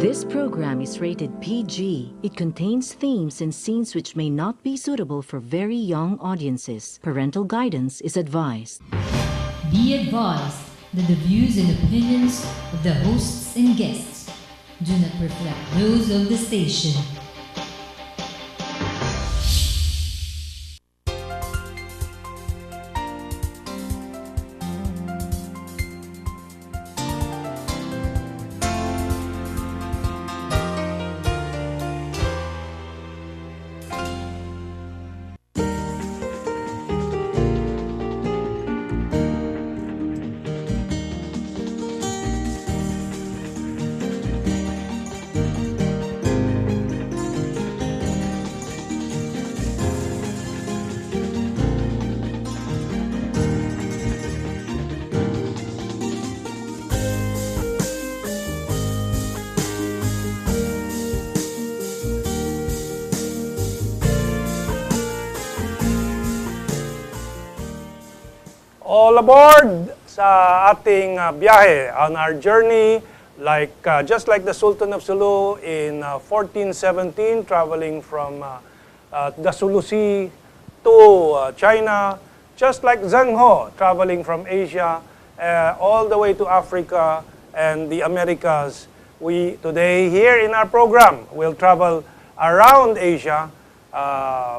This program is rated PG. It contains themes and scenes which may not be suitable for very young audiences. Parental guidance is advised. Be advised that the views and opinions of the hosts and guests do not reflect those of the station. All aboard sa ating biyahe on our journey, just like the Sultan of Sulu in 1417, traveling from the Sulu Sea to China, just like Zheng He traveling from Asia all the way to Africa and the Americas. We today here in our program will travel around Asia,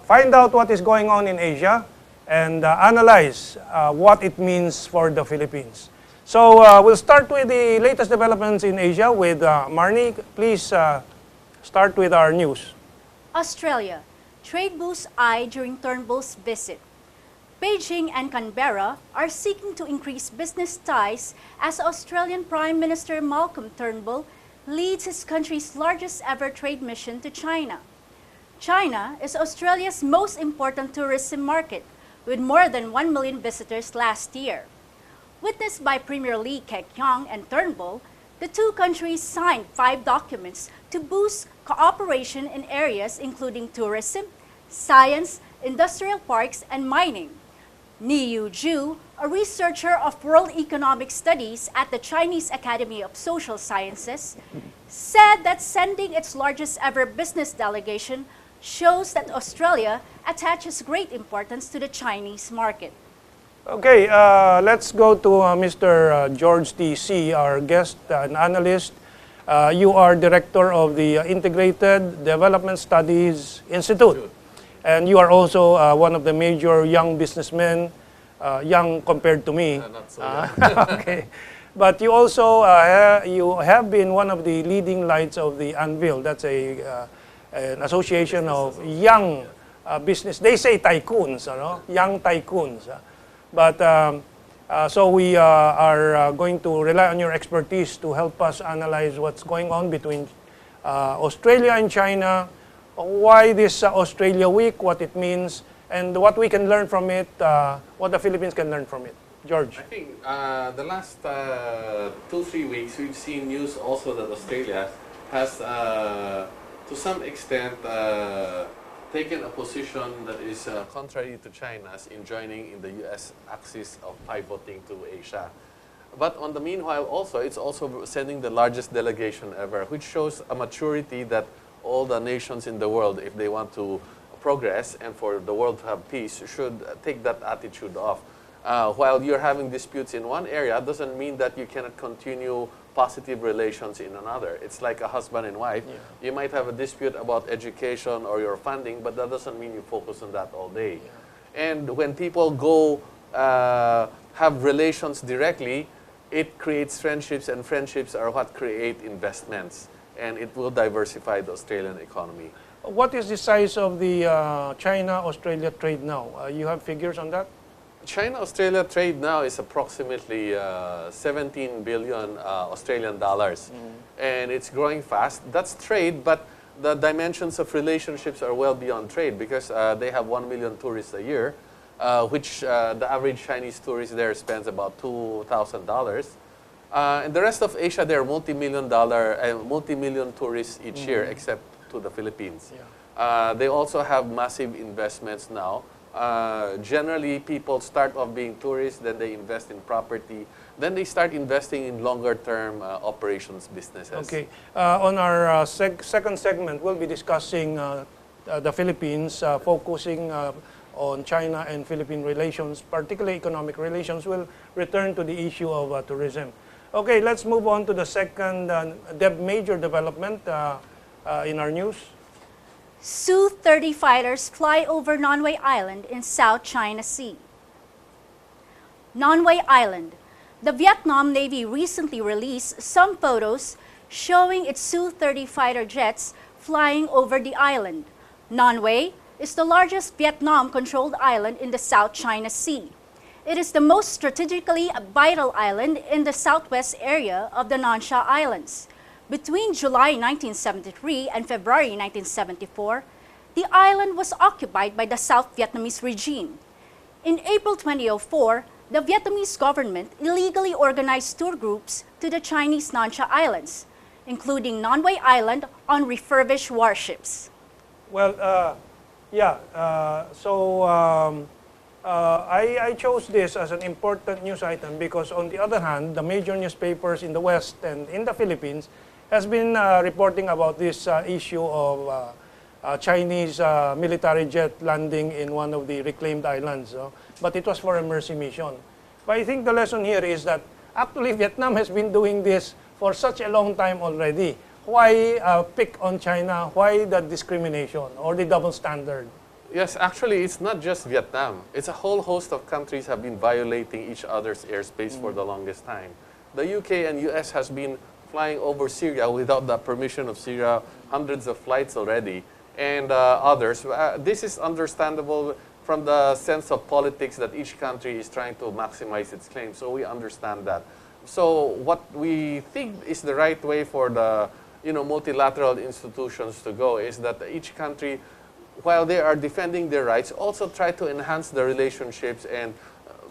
find out what is going on in Asia, and analyze what it means for the Philippines. So we'll start with the latest developments in Asia with Marnie. Please start with our news. Australia. Trade boosts eye during Turnbull's visit. Beijing and Canberra are seeking to increase business ties as Australian Prime Minister Malcolm Turnbull leads his country's largest ever trade mission to China. China is Australia's most important tourism market, with more than 1 million visitors last year. Witnessed by Premier Li Keqiang and Turnbull, the two countries signed 5 documents to boost cooperation in areas including tourism, science, industrial parks, and mining. Ni Yuzhu, a researcher of World Economic Studies at the Chinese Academy of Social Sciences, said that sending its largest ever business delegation shows that Australia attaches great importance to the Chinese market. Okay, let's go to Mr. George T.C., our guest and analyst. You are director of the Integrated Development Studies Institute. And you are also one of the major young businessmen, young compared to me. Not so young. Okay. But you also you have been one of the leading lights of the Anvil. That's an association of young business. They say tycoons, young tycoons. So we are going to rely on your expertise to help us analyze what's going on between Australia and China, why this Australia Week, what it means, and what we can learn from it, what the Philippines can learn from it. George. I think the last 2-3 weeks we've seen news also that Australia has to some extent taken a position that is contrary to China's in joining in the U.S. axis of pivoting to Asia. But on the meanwhile also, it's also sending the largest delegation ever, which shows a maturity that all the nations in the world, if they want to progress and for the world to have peace, should take that attitude off. While you're having disputes in one area, doesn't mean that you cannot continue positive relations in another. It's like a husband and wife. Yeah. You might have a dispute about education or your funding, but that doesn't mean you focus on that all day. Yeah. And when people go have relations directly, it creates friendships, and friendships are what create investments, and it will diversify the Australian economy. What is the size of the China-Australia trade now? You have figures on that? China-Australia trade now is approximately 17 billion Australian dollars. And it's growing fast. That's trade, but the dimensions of relationships are well beyond trade because they have 1 million tourists a year, which the average Chinese tourist there spends about $2,000. And the rest of Asia, they're multi-million tourists each year, except to the Philippines. Yeah. They also have massive investments now. Generally, people start off being tourists, then they invest in property, then they start investing in longer-term operations businesses. Okay. On our second segment, we'll be discussing the Philippines, focusing on China and Philippine relations, particularly economic relations. We'll return to the issue of tourism. Okay, let's move on to the second major development in our news. Su-30 fighters fly over Nonway Island in South China Sea. Nonway Island. The Vietnam Navy recently released some photos showing its Su-30 fighter jets flying over the island. Nonway is the largest Vietnam-controlled island in the South China Sea. It is the most strategically vital island in the southwest area of the Nansha Islands. Between July 1973 and February 1974, the island was occupied by the South Vietnamese regime. In April 2004, the Vietnamese government illegally organized tour groups to the Chinese Nansha Islands, including Nonway Island on refurbished warships. Well, I chose this as an important news item because, on the other hand, the major newspapers in the West and in the Philippines has been reporting about this issue of Chinese military jet landing in one of the reclaimed islands. But it was for a mercy mission. But I think the lesson here is that actually Vietnam has been doing this for such a long time already. Why pick on China? Why the discrimination or the double standard? Yes, actually, it's not just Vietnam. It's a whole host of countries have been violating each other's airspace for the longest time. The UK and US has been flying over Syria without the permission of Syria, hundreds of flights already, and others. This is understandable from the sense of politics that each country is trying to maximize its claim, so we understand that. So what we think is the right way for the multilateral institutions to go is that each country, while they are defending their rights, also try to enhance the relationships and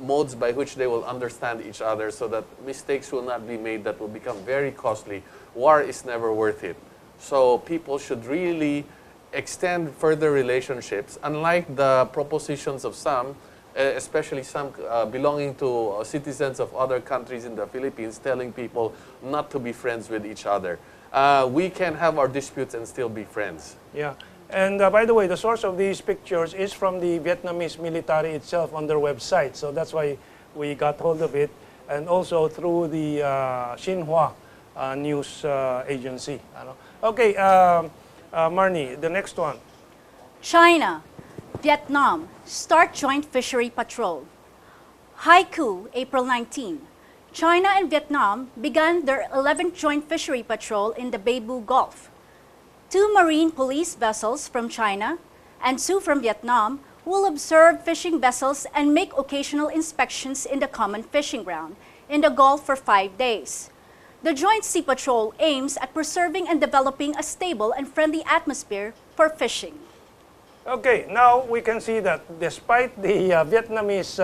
modes by which they will understand each other so that mistakes will not be made that will become very costly. War is never worth it. So people should really extend further relationships, unlike the propositions of some, especially some belonging to citizens of other countries in the Philippines, telling people not to be friends with each other. We can have our disputes and still be friends. Yeah. And by the way, the source of these pictures is from the Vietnamese military itself on their website. So that's why we got hold of it. And also through the Xinhua news agency. Okay, Marnie, the next one. China, Vietnam, start joint fishery patrol. Haiku, April 19. China and Vietnam began their 11th joint fishery patrol in the Beibu Gulf. 2 marine police vessels from China and 2 from Vietnam will observe fishing vessels and make occasional inspections in the common fishing ground in the Gulf for 5 days. The Joint Sea Patrol aims at preserving and developing a stable and friendly atmosphere for fishing. Okay, now we can see that despite the Vietnamese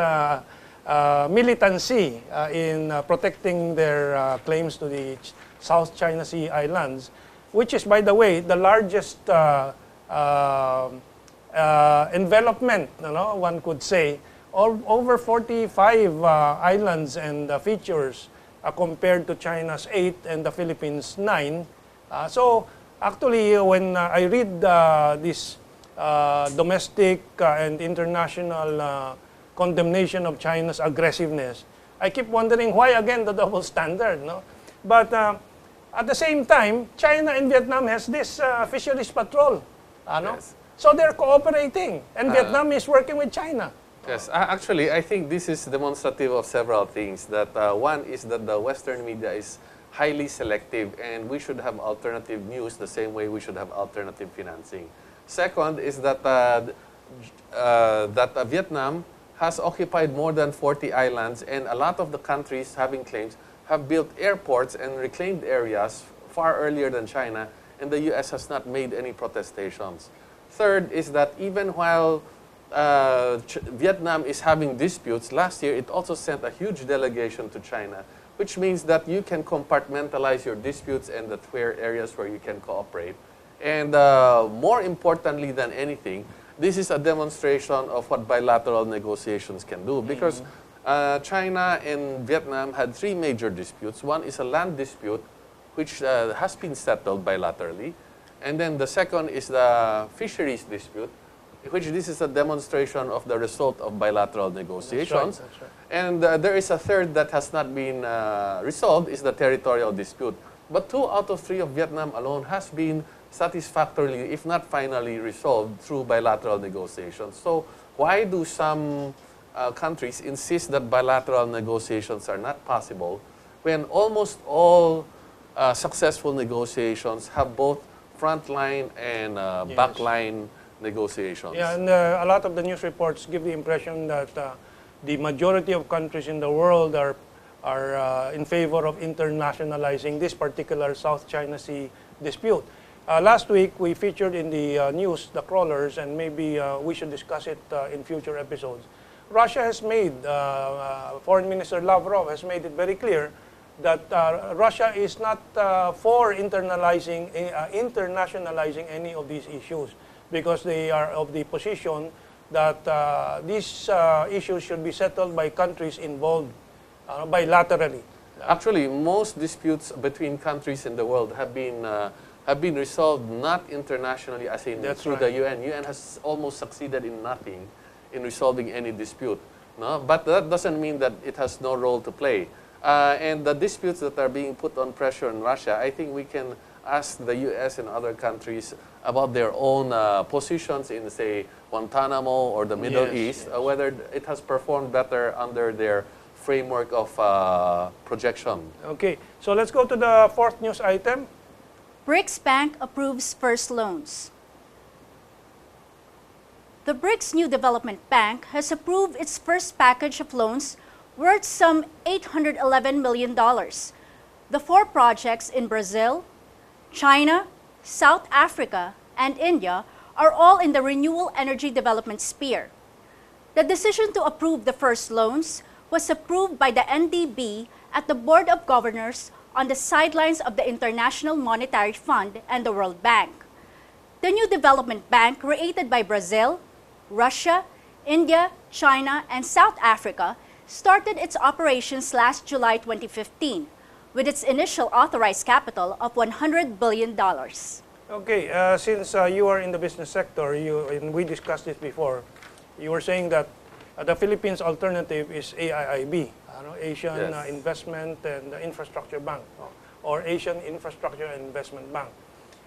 militancy in protecting their claims to the South China Sea Islands, which is, by the way, the largest envelopment, one could say, over 45 islands and features compared to China's 8 and the Philippines' 9. So actually, when I read this domestic and international condemnation of China's aggressiveness, I keep wondering why again the double standard. But at the same time, China and Vietnam has this fisheries patrol. Yes. So they're cooperating, and Vietnam is working with China. Yes, actually, I think this is demonstrative of several things. That one is that the Western media is highly selective, and we should have alternative news the same way we should have alternative financing. Second is that Vietnam has occupied more than 40 islands, and a lot of the countries having claims have built airports and reclaimed areas far earlier than China, and the U.S. has not made any protestations. Third is that even while Vietnam is having disputes, last year it also sent a huge delegation to China, which means that you can compartmentalize your disputes and the clear areas where you can cooperate. And more importantly than anything, this is a demonstration of what bilateral negotiations can do, because China and Vietnam had three major disputes. One is a land dispute, which has been settled bilaterally. And then the second is the fisheries dispute, which this is a demonstration of the result of bilateral negotiations. That's right. And there is a third that has not been resolved, is the territorial dispute. But 2 out of 3 of Vietnam alone has been satisfactorily, if not finally, resolved through bilateral negotiations. So why do some countries insist that bilateral negotiations are not possible when almost all successful negotiations have both frontline and backline negotiations? Yeah, and a lot of the news reports give the impression that the majority of countries in the world are in favor of internationalizing this particular South China Sea dispute. Last week, we featured in the news the crawlers, and maybe we should discuss it in future episodes. Russia has made, Foreign Minister Lavrov has made it very clear that Russia is not for internationalizing any of these issues, because they are of the position that these issues should be settled by countries involved bilaterally. Actually, most disputes between countries in the world have been resolved not internationally, as in through the UN. UN has almost succeeded in nothing in resolving any dispute. No? But that doesn't mean that it has no role to play. And the disputes that are being put on pressure in Russia, I think we can ask the US and other countries about their own positions in, say, Guantanamo or the Middle East, whether it has performed better under their framework of projection. Okay, so let's go to the fourth news item. BRICS Bank approves first loans. The BRICS New Development Bank has approved its first package of loans worth some $811 million. The 4 projects in Brazil, China, South Africa, and India are all in the renewable energy development sphere. The decision to approve the first loans was approved by the NDB at the Board of Governors on the sidelines of the International Monetary Fund and the World Bank. The new development bank, created by Brazil, Russia, India, China, and South Africa, started its operations last July 2015 with its initial authorized capital of $100 billion. Okay, since you are in the business sector, and we discussed this before, you were saying that the Philippines' alternative is AIIB, Asian Investment and Infrastructure Bank, or Asian Infrastructure and Investment Bank.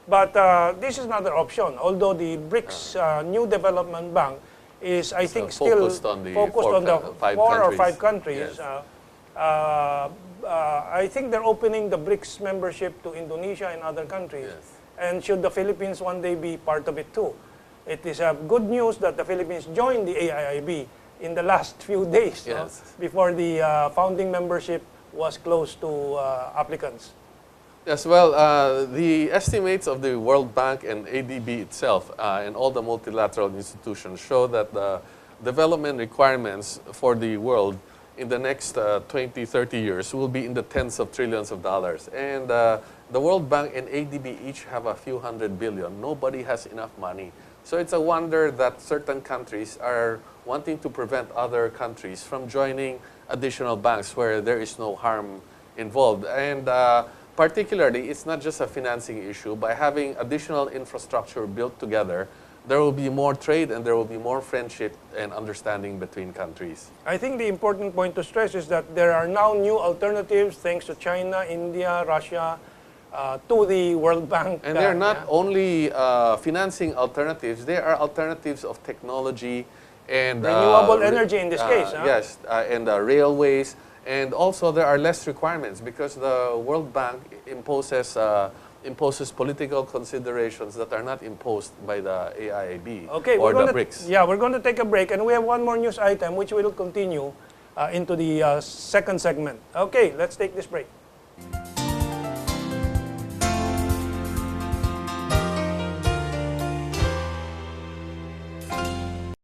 But this is another option, although the BRICS New Development Bank is, I think, still focused on the 4 or 5 countries. Yes. I think they're opening the BRICS membership to Indonesia and other countries. Yes. And should the Philippines one day be part of it too? It is good news that the Philippines joined the AIIB in the last few days, before the founding membership was closed to applicants. Yes, well, the estimates of the World Bank and ADB itself and all the multilateral institutions show that the development requirements for the world in the next 20, 30 years will be in the tens of trillions of dollars. And the World Bank and ADB each have a few $100 billion. Nobody has enough money. So it's a wonder that certain countries are wanting to prevent other countries from joining additional banks where there is no harm involved. And particularly, it's not just a financing issue. By having additional infrastructure built together, there will be more trade and there will be more friendship and understanding between countries. I think the important point to stress is that there are now new alternatives thanks to China, India, Russia, to the World Bank. And they're not only financing alternatives, they are alternatives of technology and renewable energy in this case. Yes, and railways. And also there are less requirements because the World Bank imposes political considerations that are not imposed by the AIIB or the BRICS. Yeah, we're going to take a break, and we have one more news item which we will continue into the second segment. Okay, let's take this break.